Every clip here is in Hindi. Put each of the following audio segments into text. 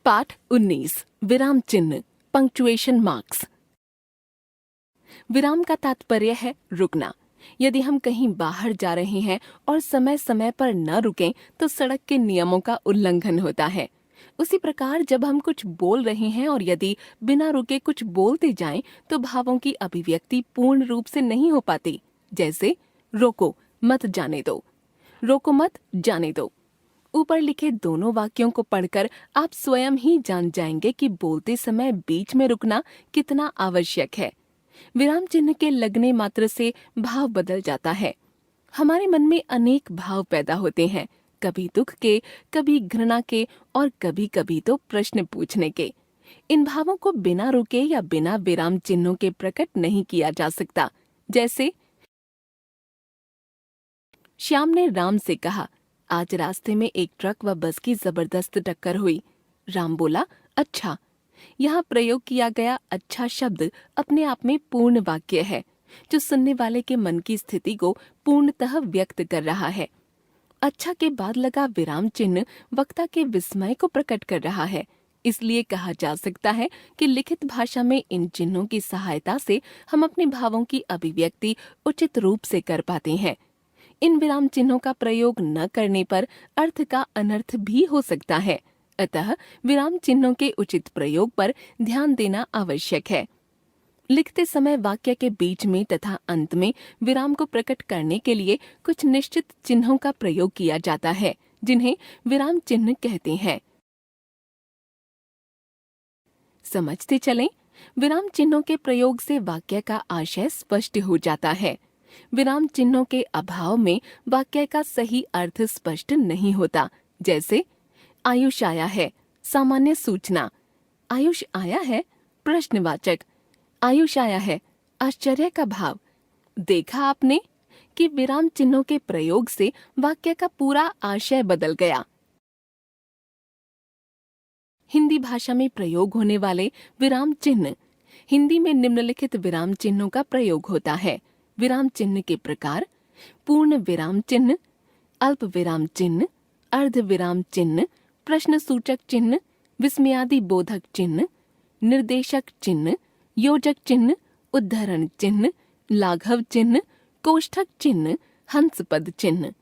पाठ 19 विराम चिन्ह पंक्चुएशन मार्क्स। विराम का तात्पर्य है रुकना। यदि हम कहीं बाहर जा रहे हैं और समय समय पर न रुकें तो सड़क के नियमों का उल्लंघन होता है। उसी प्रकार जब हम कुछ बोल रहे हैं और यदि बिना रुके कुछ बोलते जाएं तो भावों की अभिव्यक्ति पूर्ण रूप से नहीं हो पाती। जैसे रोको मत जाने दो, रोको मत जाने दो। ऊपर लिखे दोनों वाक्यों को पढ़कर आप स्वयं ही जान जाएंगे कि बोलते समय बीच में रुकना कितना आवश्यक है। विराम चिन्ह के लगने मात्र से भाव बदल जाता है। हमारे मन में अनेक भाव पैदा होते हैं, कभी दुख के, कभी घृणा के और कभी कभी तो प्रश्न पूछने के। इन भावों को बिना रुके या बिना विराम चिन्हों के प्रकट नहीं किया जा सकता। जैसे श्याम ने राम से कहा, आज रास्ते में एक ट्रक व बस की जबरदस्त टक्कर हुई। राम बोला, अच्छा। यहाँ प्रयोग किया गया अच्छा शब्द अपने आप में पूर्ण वाक्य है, जो सुनने वाले के मन की स्थिति को पूर्णतः व्यक्त कर रहा है। अच्छा के बाद लगा विराम चिन्ह वक्ता के विस्मय को प्रकट कर रहा है। इसलिए कहा जा सकता है कि लिखित भाषा में इन चिन्हों की सहायता से हम अपने भावों की अभिव्यक्ति उचित रूप से कर पाते हैं। इन विराम चिन्हों का प्रयोग न करने पर अर्थ का अनर्थ भी हो सकता है। अतः विराम चिन्हों के उचित प्रयोग पर ध्यान देना आवश्यक है। लिखते समय वाक्य के बीच में तथा अंत में विराम को प्रकट करने के लिए कुछ निश्चित चिन्हों का प्रयोग किया जाता है, जिन्हें विराम चिन्ह कहते हैं। समझते चलें, विराम चिन्हों के प्रयोग से वाक्य का आशय स्पष्ट हो जाता है। विराम चिन्हों के अभाव में वाक्य का सही अर्थ स्पष्ट नहीं होता। जैसे आयुष आया है, सामान्य सूचना। आयुष आया है, प्रश्नवाचक। आयुष आया है, आश्चर्य का भाव। देखा आपने कि विराम चिन्हों के प्रयोग से वाक्य का पूरा आशय बदल गया। हिंदी भाषा में प्रयोग होने वाले विराम चिन्ह। हिंदी में निम्नलिखित विराम चिन्हों का प्रयोग होता है। विराम चिन्ह के प्रकार: पूर्ण विराम चिन्ह, अल्प विराम चिन्ह, अर्ध विराम चिन्ह, प्रश्न सूचक चिन्ह, विस्मयादि बोधक चिन्ह, निर्देशक चिन्ह, योजक चिन्ह, उद्धरण चिन्ह, लाघव चिन्ह, कोष्ठक चिन्ह, हंसपद चिन्ह।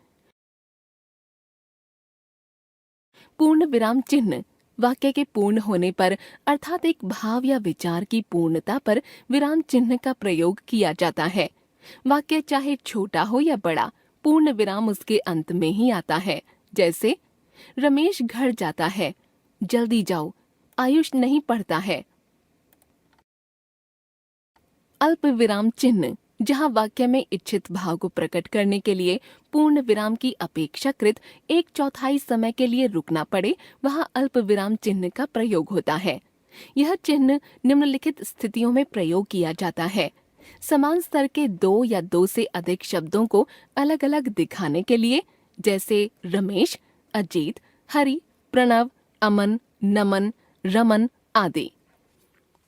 पूर्ण विराम चिन्ह वाक्य के पूर्ण होने पर अर्थात एक भाव या विचार की पूर्णता पर विराम चिन्ह का प्रयोग किया जाता है। वाक्य चाहे छोटा हो या बड़ा, पूर्ण विराम उसके अंत में ही आता है। जैसे रमेश घर जाता है, जल्दी जाओ, आयुष नहीं पढ़ता है। अल्प विराम चिन्ह जहाँ वाक्य में इच्छित भाव को प्रकट करने के लिए पूर्ण विराम की अपेक्षाकृत 1/4 समय के लिए रुकना पड़े, वहाँ अल्प विराम चिन्ह का प्रयोग होता है। यह चिन्ह निम्नलिखित स्थितियों में प्रयोग किया जाता है: समान स्तर के 2 या 2 से अधिक शब्दों को अलग अलग दिखाने के लिए, जैसे रमेश, अजीत, हरि, प्रणव, अमन, नमन, रमन आदि।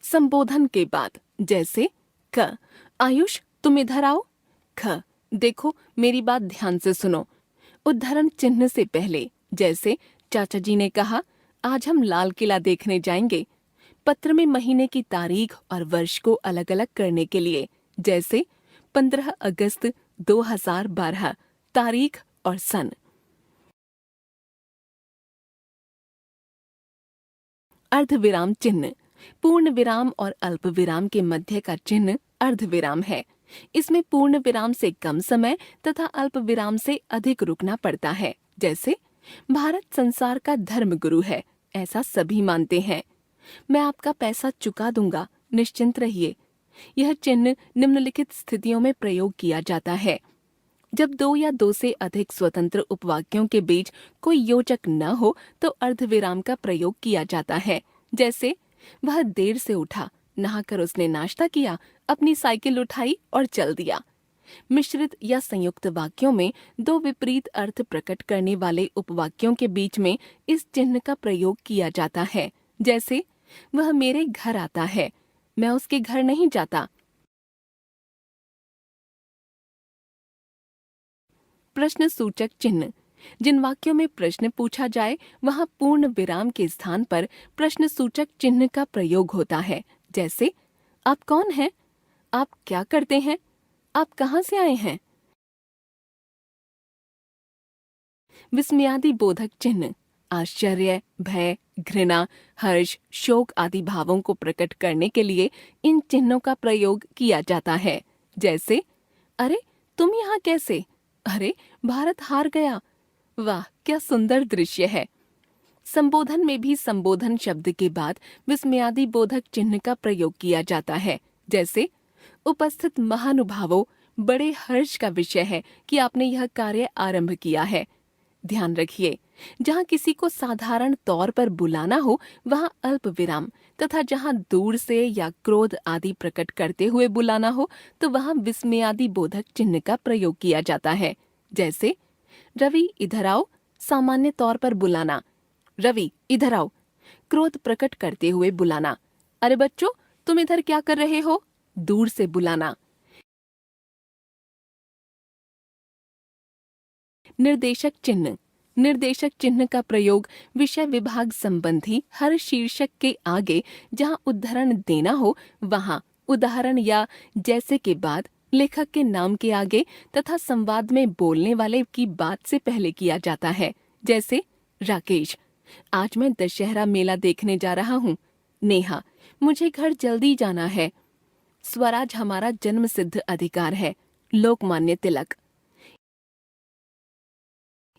संबोधन के बाद, जैसे क, आयुष तुम इधर आओ। ख, देखो मेरी बात ध्यान से सुनो। उद्धरण चिन्ह से पहले, जैसे चाचा जी ने कहा, आज हम लाल किला देखने जाएंगे। पत्र में महीने की तारीख और वर्ष को अलग अलग करने के लिए, जैसे 15 अगस्त 2012, तारीख और सन। अर्ध विराम चिन्ह पूर्ण विराम और अल्प विराम के मध्य का चिन्ह अर्ध विराम है। इसमें पूर्ण विराम से कम समय तथा अल्प विराम से अधिक रुकना पड़ता है। जैसे भारत संसार का धर्म गुरु है, ऐसा सभी मानते हैं। मैं आपका पैसा चुका दूंगा, निश्चिंत रहिए। यह चिन्ह निम्नलिखित स्थितियों में प्रयोग किया जाता है: जब 2 या 2 से अधिक स्वतंत्र उपवाक्यों के बीच कोई योजक न हो तो अर्धविराम का प्रयोग किया जाता है। जैसे वह देर से उठा, नहाकर उसने नाश्ता किया, अपनी साइकिल उठाई और चल दिया। मिश्रित या संयुक्त वाक्यों में 2 विपरीत अर्थ प्रकट करने वाले उपवाक्यों के बीच में इस चिन्ह का प्रयोग किया जाता है। जैसे वह मेरे घर आता है, मैं उसके घर नहीं जाता। प्रश्न सूचक चिन्ह जिन वाक्यों में प्रश्न पूछा जाए वहां पूर्ण विराम के स्थान पर प्रश्न सूचक चिन्ह का प्रयोग होता है। जैसे आप कौन हैं? आप क्या करते हैं? आप कहाँ से आए हैं? विस्मयादि बोधक चिन्ह आश्चर्य, भय, घृणा, हर्ष, शोक आदि भावों को प्रकट करने के लिए इन चिन्हों का प्रयोग किया जाता है। जैसे अरे तुम यहाँ कैसे? अरे भारत हार गया। वाह क्या सुंदर दृश्य है। संबोधन में भी संबोधन शब्द के बाद विस्मयादि बोधक चिन्ह का प्रयोग किया जाता है। जैसे उपस्थित महानुभावों, बड़े हर्ष का विषय है कि आपने यह कार्य आरंभ किया है। ध्यान रखिए, जहाँ किसी को साधारण तौर पर बुलाना हो वहाँ अल्प विराम तथा जहाँ दूर से या क्रोध आदि प्रकट करते हुए बुलाना हो तो वहाँ विस्मयादि बोधक चिन्ह का प्रयोग किया जाता है। जैसे रवि इधर आओ, सामान्य तौर पर बुलाना। रवि इधर आओ, क्रोध प्रकट करते हुए बुलाना। अरे बच्चों तुम इधर क्या कर रहे हो? दूर से बुलाना। निर्देशक चिन्ह। निर्देशक चिन्ह का प्रयोग विषय विभाग संबंधी हर शीर्षक के आगे जहां उद्धरण देना हो वहां उदाहरण या जैसे के बाद लेखक के नाम के आगे तथा संवाद में बोलने वाले की बात से पहले किया जाता है। जैसे राकेश, आज मैं दशहरा मेला देखने जा रहा हूँ। नेहा, मुझे घर जल्दी जाना है। स्वराज हमारा जन्म सिद्ध अधिकार है। लोकमान्य तिलक।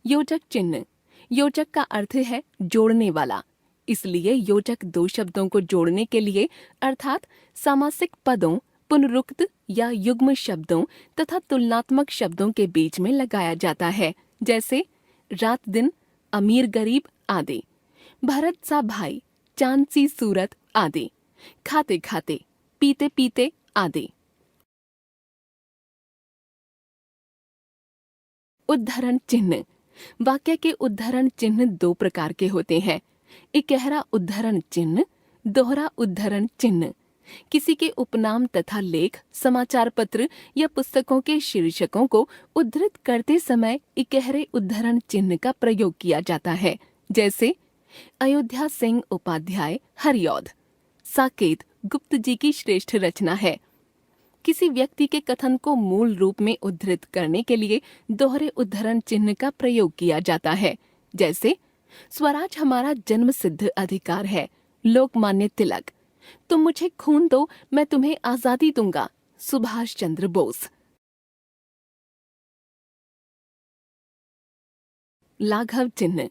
योजक चिन्ह। योजक का अर्थ है जोड़ने वाला, इसलिए योजक दो शब्दों को जोड़ने के लिए अर्थात सामासिक पदों, पुनरुक्त या युग्म शब्दों तथा तुलनात्मक शब्दों के बीच में लगाया जाता है। जैसे रात दिन, अमीर गरीब आदि, भरत सा भाई, चांद सी सूरत आदि, खाते खाते, पीते पीते आदि। उद्धरण चिन्ह। वाक्य के उद्धरण चिन्ह दो प्रकार के होते हैं, इकहरा उद्धरण चिन्ह, दोहरा उद्धरण चिन्ह। किसी के उपनाम तथा लेख, समाचार पत्र या पुस्तकों के शीर्षकों को उद्धृत करते समय इकहरे उद्धरण चिन्ह का प्रयोग किया जाता है। जैसे अयोध्या सिंह उपाध्याय हरिऔध, साकेत गुप्त जी की श्रेष्ठ रचना है। किसी व्यक्ति के कथन को मूल रूप में उद्धृत करने के लिए दोहरे उद्धरण चिन्ह का प्रयोग किया जाता है। जैसे स्वराज हमारा जन्म सिद्ध अधिकार है। लोकमान्य तिलक, तुम मुझे खून दो, मैं तुम्हें आजादी दूंगा। सुभाष चंद्र बोस। लाघव चिन्ह।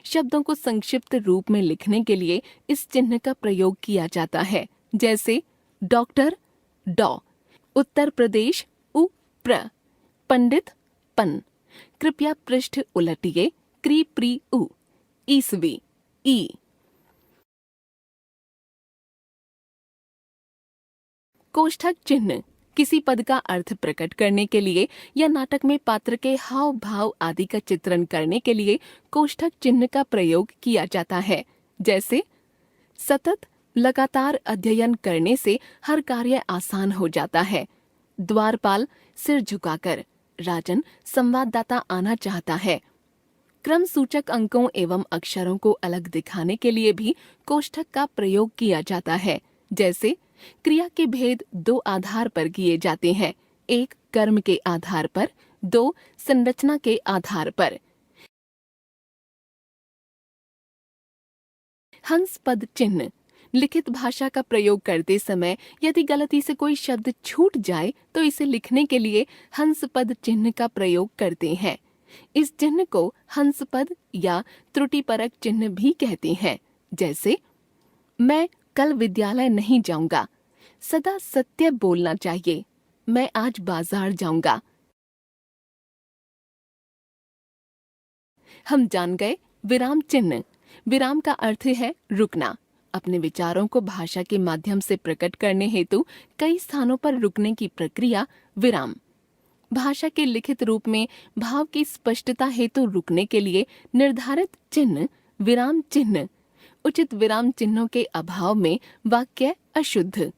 शब्दों को संक्षिप्त रूप में लिखने के लिए इस चिन्ह का प्रयोग किया जाता है। जैसे डॉक्टर डॉ, उत्तर प्रदेश उ प्र, पंडित पन, कृपया पृष्ठ उलटिए क्री प्री उ, ईसवी ई। कोष्ठक चिन्ह। किसी पद का अर्थ प्रकट करने के लिए या नाटक में पात्र के हाव भाव आदि का चित्रण करने के लिए कोष्ठक चिन्ह का प्रयोग किया जाता है। जैसे सतत लगातार अध्ययन करने से हर कार्य आसान हो जाता है। द्वारपाल सिर झुकाकर, राजन संवाददाता आना चाहता है। क्रम सूचक अंकों एवं अक्षरों को अलग दिखाने के लिए भी कोष्ठक का प्रयोग किया जाता है। जैसे क्रिया के भेद दो आधार पर किए जाते हैं, एक कर्म के आधार पर, दो संरचना के आधार पर। हंस पद चिन्ह। लिखित भाषा का प्रयोग करते समय यदि गलती से कोई शब्द छूट जाए तो इसे लिखने के लिए हंस पद चिन्ह का प्रयोग करते हैं। इस चिन्ह को हंस पद या त्रुटिपरक चिन्ह भी कहते हैं। जैसे मैं कल विद्यालय नहीं जाऊंगा। सदा सत्य बोलना चाहिए। मैं आज बाजार जाऊंगा। हम जान गए विराम चिन्ह। विराम का अर्थ है रुकना। अपने विचारों को भाषा के माध्यम से प्रकट करने हेतु कई स्थानों पर रुकने की प्रक्रिया विराम। भाषा के लिखित रूप में भाव की स्पष्टता हेतु रुकने के लिए निर्धारित चिन्ह विराम चिन्ह। उचित विराम चिन्हों के अभाव में वाक्य अशुद्ध,